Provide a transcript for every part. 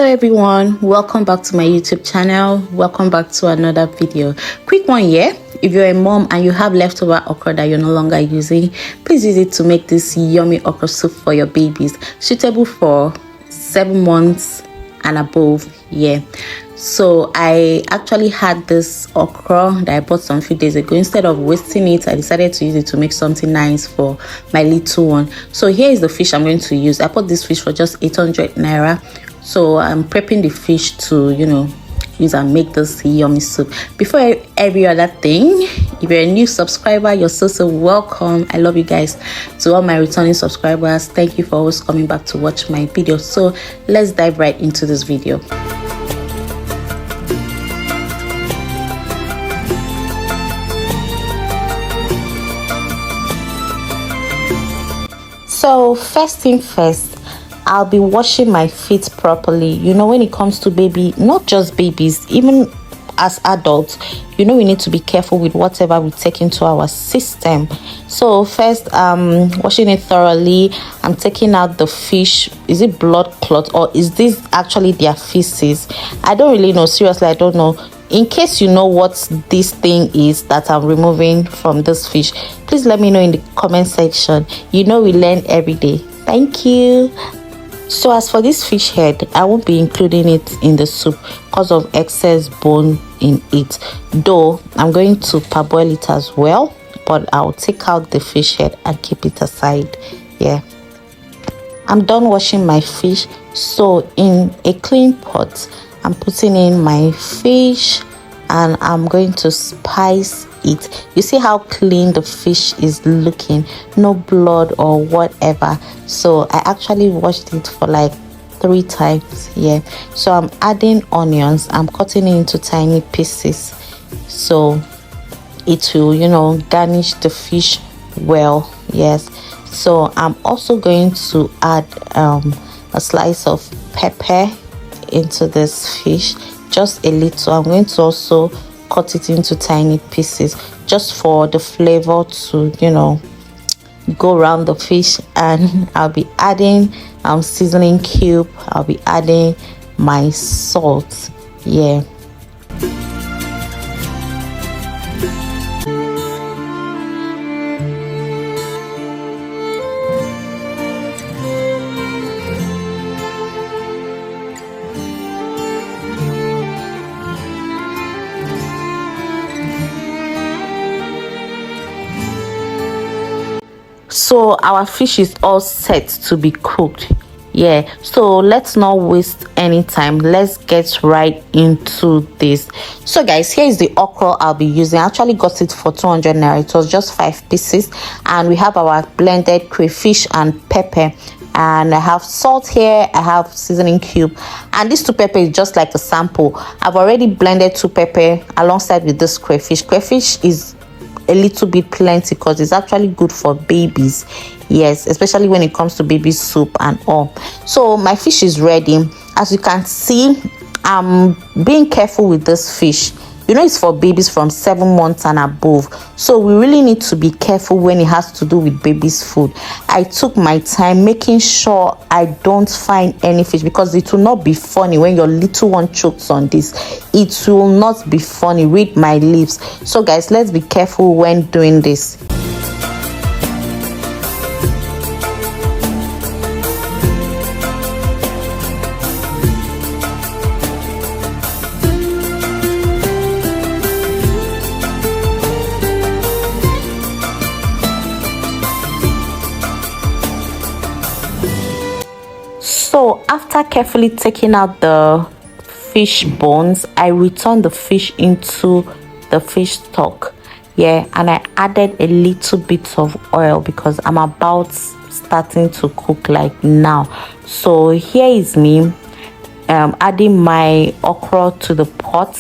Hello everyone, welcome back to my YouTube channel. Welcome back to another video. Quick one here. If you're a mom and you have leftover okra that you're no longer using, please use it to make this yummy okra soup for your babies, suitable for 7 months and above. So I actually had this okra that I bought some few days ago. Instead of wasting it, I decided to use it to make something nice for my little one. So here is the fish I'm going to use. I bought this fish for just 800 naira. So I'm prepping the fish to use and make this yummy soup. Before every other thing, if you're a new subscriber, you're so welcome. I love you guys. To all my returning subscribers, thank you for always coming back to watch my videos. So let's dive right into this video. So first thing first, I'll be washing my feet properly. When it comes to baby, not just babies, even as adults, we need to be careful with whatever we take into our system. So first, washing it thoroughly. I'm taking out the fish. Is it blood clot or is this actually their feces? I don't really know. Seriously, I don't know. In case you know what this thing is that I'm removing from this fish, please let me know in the comment section. We learn every day. Thank you. So as for this fish head, I won't be including it in the soup because of excess bone in it, though I'm going to parboil it as well, but I'll take out the fish head and keep it aside. I'm done washing my fish. So in a clean pot, I'm putting in my fish and I'm going to spice it. You see how clean the fish is looking, no blood or whatever. So I actually washed it for like 3 times. So I'm adding onions. I'm cutting it into tiny pieces so it will garnish the fish well. So I'm also going to add a slice of pepper into this fish, just a little. I'm going to also cut it into tiny pieces just for the flavor to go around the fish. And I'll be adding seasoning cube. I'll be adding my salt. So our fish is all set to be cooked. So let's not waste any time. Let's get right into this. So guys, here is the okra I'll be using. I actually got it for 200 naira. It was just 5 pieces, and we have our blended crayfish and pepper, and I have salt here. I have seasoning cube, and this 2 pepper is just like a sample. I've already blended 2 pepper alongside with this crayfish. Crayfish is a little bit plenty because it's actually good for babies, especially when it comes to baby soup and all. So my fish is ready. As you can see, I'm being careful with this fish. It's for babies from 7 months and above, so we really need to be careful when it has to do with babies food. I took my time making sure I don't find any fish, because it will not be funny when your little one chokes on this. It will not be funny. Read my lips. So guys, let's be careful when doing this. So after carefully taking out the fish bones, I returned the fish into the fish stock. And I added a little bit of oil because I'm about starting to cook like now. So here is me adding my okra to the pot,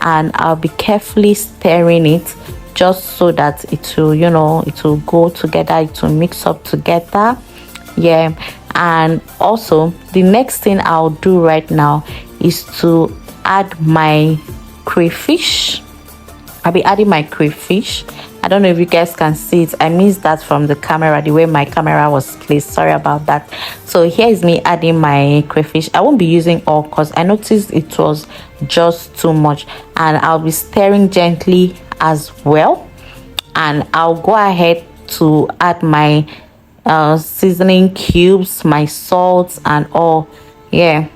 and I'll be carefully stirring it just so that it will it will go together, it will mix up together. And also the next thing I'll do right now is to add my crayfish I'll be adding my crayfish. I don't know if you guys can see it. I missed that from the camera, the way my camera was placed. Sorry about that. So here is me adding my crayfish. I won't be using all because I noticed it was just too much, and I'll be stirring gently as well. And I'll go ahead to add my seasoning cubes, my salt and all. Yeah.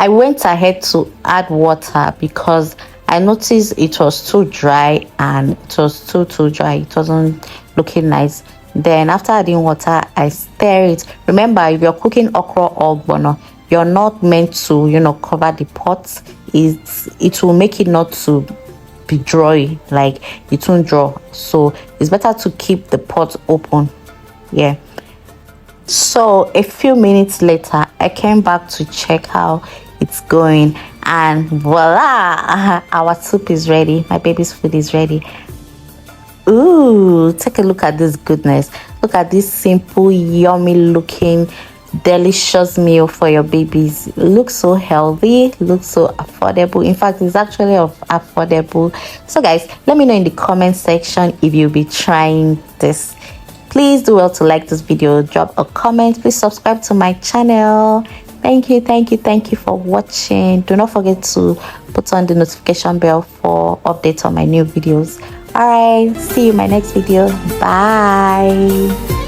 I went ahead to add water because I noticed it was too dry, and it was too dry. It wasn't looking nice. Then after adding water, I stir it. Remember, if you're cooking okra or bono, you're not meant to, you know, cover the pot. It will make it not to be dry, like it won't draw. So it's better to keep the pot open. Yeah. So a few minutes later, I came back to check how it's going, and voila, our soup is ready. My baby's food is ready. Ooh, take a look at this goodness. Look at this simple, yummy looking, delicious meal for your babies. It looks so healthy, looks so affordable. In fact, it's actually affordable. So guys, let me know in the comment section if you'll be trying this. Please do well to like this video, drop a comment, please subscribe to my channel. Thank you for watching. Do not forget to put on the notification bell for updates on my new videos. All right, see you in my next video. Bye.